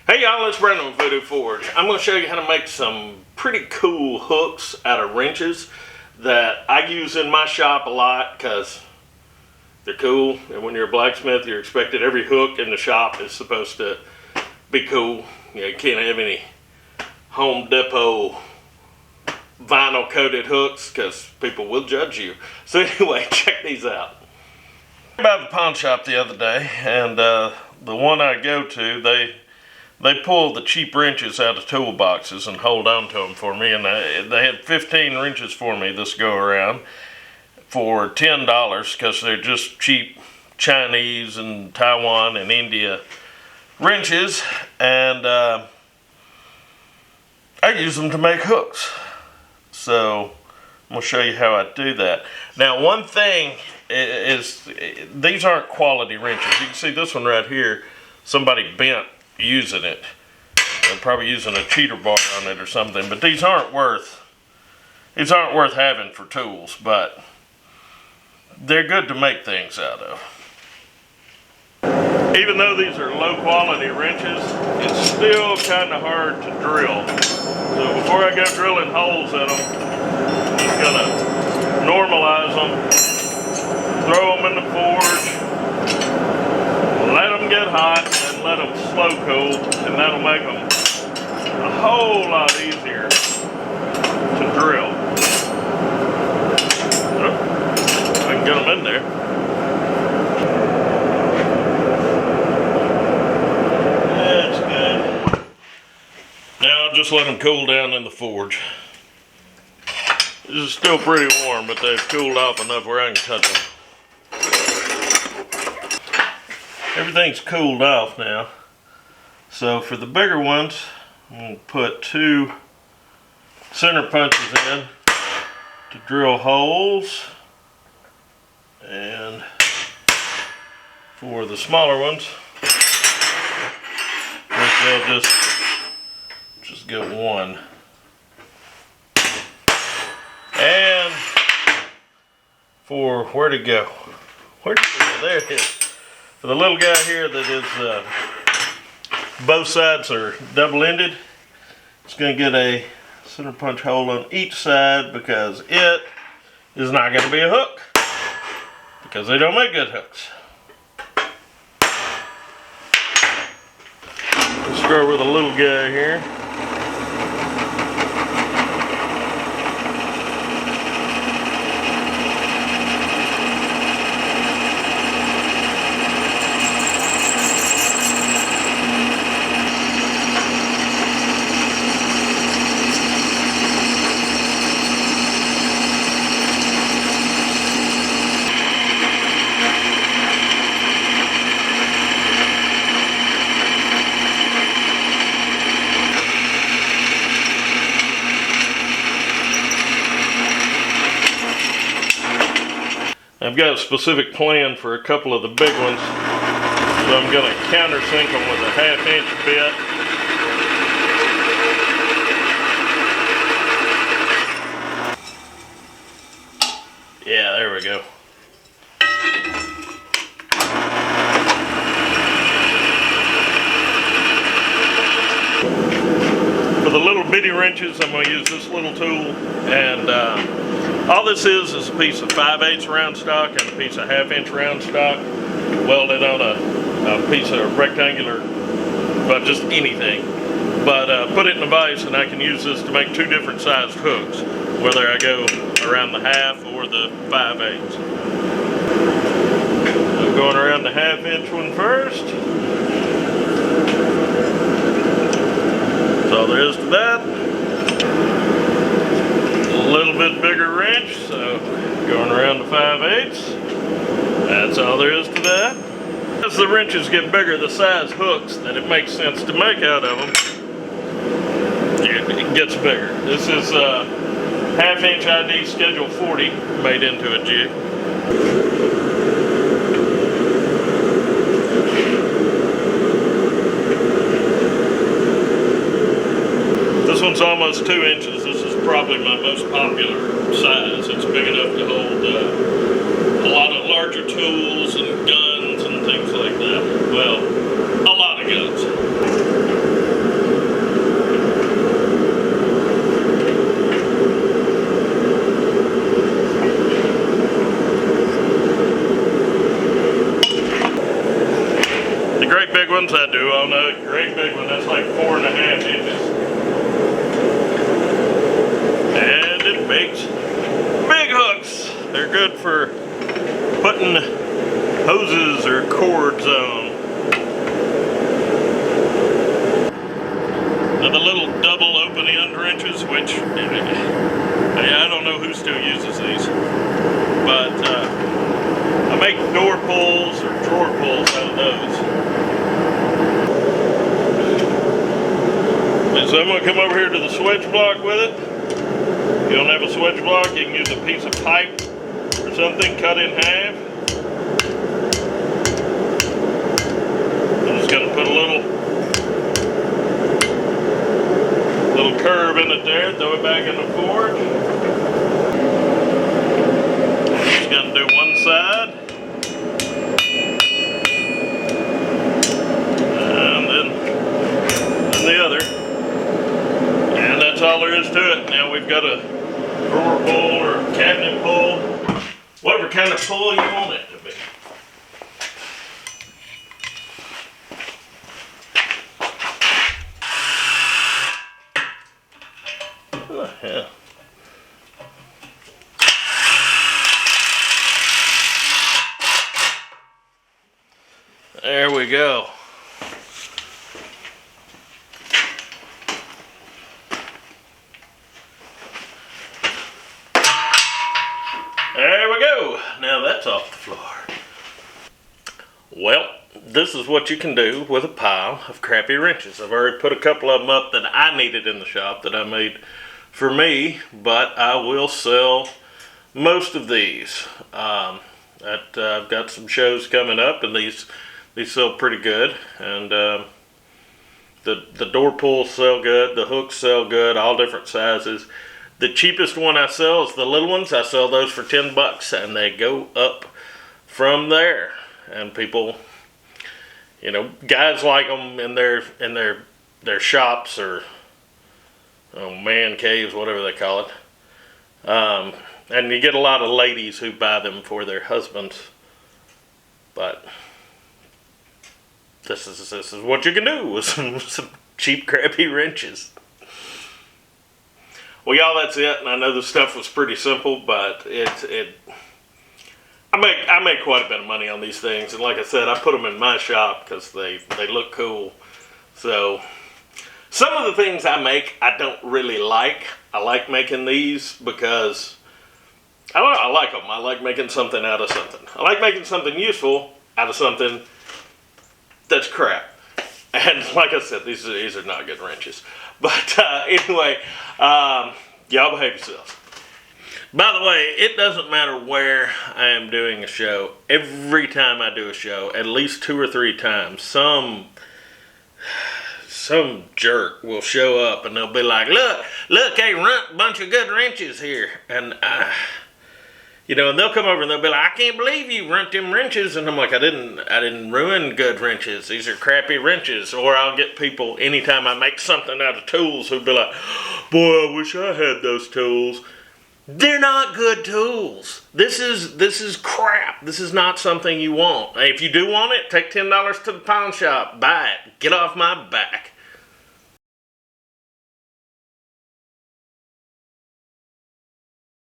Hey y'all, it's Brandon with Voodoo Forge. I'm going to show you how to make some pretty cool hooks out of wrenches that I use in my shop a lot because they're cool. And when you're a blacksmith, you're expected every hook in the shop is supposed to be cool. You can't have any Home Depot vinyl coated hooks because people will judge you. So anyway, check these out. About the pawn shop the other day, and the one I go to, they pull the cheap wrenches out of toolboxes and hold on to them for me, and they had 15 wrenches for me this go around for $10 because they're just cheap Chinese and Taiwan and India wrenches, and I use them to make hooks. So I'm going to show you how I do that. Now, one thing is, these aren't quality wrenches. You can see this one right here, somebody bent using it. They're probably using a cheater bar on it or something, but these aren't worth having for tools, but they're good to make things out of. Even though these are low quality wrenches, it's still kind of hard to drill. So before I go drilling holes in them, I'm just gonna normalize them, throw them in the forge, let them get hot, and let them slow cool, and that'll make them a whole lot easier to drill. Oh, I can get them in there. That's good. Now I'll just let them cool down in the forge. This is still pretty warm, but they've cooled off enough where I can touch them. Everything's cooled off now. So for the bigger ones, I'm going to put 2 center punches in to drill holes. And for the smaller ones, I think they'll just get 1. And for where'd it go? Where'd it go? There it is. For the little guy here that is both sides are double-ended, it's going to get a center punch hole on each side because it is not going to be a hook because they don't make good hooks. Let's start with a little guy here. I've got a specific plan for a couple of the big ones, so I'm going to countersink them with a 1/2-inch bit. Yeah, there we go. For the little bitty wrenches, I'm going to use this little tool, and all this is a piece of 5/8 round stock and a piece of 1/2-inch round stock welded on a piece of rectangular, but just anything. But put it in a vise, and I can use this to make 2 different sized hooks, whether I go around the 1/2 or the 5/8. So going around the 1/2-inch one first. That's all there is to that. A little bit bigger wrench, so going around the 5/8. That's all there is to that. As the wrenches get bigger, the size hooks that it makes sense to make out of them, it gets bigger. This is a 1/2-inch ID Schedule 40 made into a jig. This one's almost 2 inches. This is probably my most popular size. It's big enough to hold a lot of larger tools and guns and things like that. Well, a lot of guns. ones I do, I'll know a great big one, that's like 4.5 inches. And it makes big hooks. They're good for putting hoses or cords on. Now the little double opening under inches, which I don't know who still uses these, but I make door pulls or drawer pulls out of those. And so I'm going to come over here to the swedge block with it. If you don't have a swedge block, you can use a piece of pipe or something cut in half. I'm just going to put a little curve in it there, throw it back in the forge. Just going to do one side. And then the other. And that's all there is to it. Now we've got a drawer pull or cabinet pull, whatever kind of pull you want it to be. Oh, yeah. There we go. There we go. Now that's off the floor. Well, this is what you can do with a pile of crappy wrenches. I've already put a couple of them up that I needed in the shop that I made for me, but I will sell most of these. I've got some shows coming up, and these sell pretty good. And the door pulls sell good, the hooks sell good, all different sizes. The cheapest one I sell is the little ones. I sell those for $10, and they go up from there. And people, you know, guys like them in their shops or man caves, whatever they call it. And you get a lot of ladies who buy them for their husbands. But this is what you can do with some cheap, crappy wrenches. Well, y'all, that's it. And I know the stuff was pretty simple, but I make quite a bit of money on these things. And like I said, I put them in my shop because they look cool. So some of the things I make, I don't really like. I like making these because I like them. I like making something out of something. I like making something useful out of something that's crap. And like I said, these are not good wrenches. But anyway, y'all behave yourselves. By the way, it doesn't matter where I am doing a show. Every time I do a show, at least 2 or 3 times, some jerk will show up and they'll be like, look, hey, runt, bunch of good wrenches here. And you know, and they'll come over and they'll be like, I can't believe you runt them wrenches. And I'm like, I didn't ruin good wrenches. These are crappy wrenches. Or I'll get people, anytime I make something out of tools, who'll be like, boy, I wish I had those tools. They're not good tools. This is crap. This is not something you want. If you do want it, take $10 to the pawn shop. Buy it. Get off my back.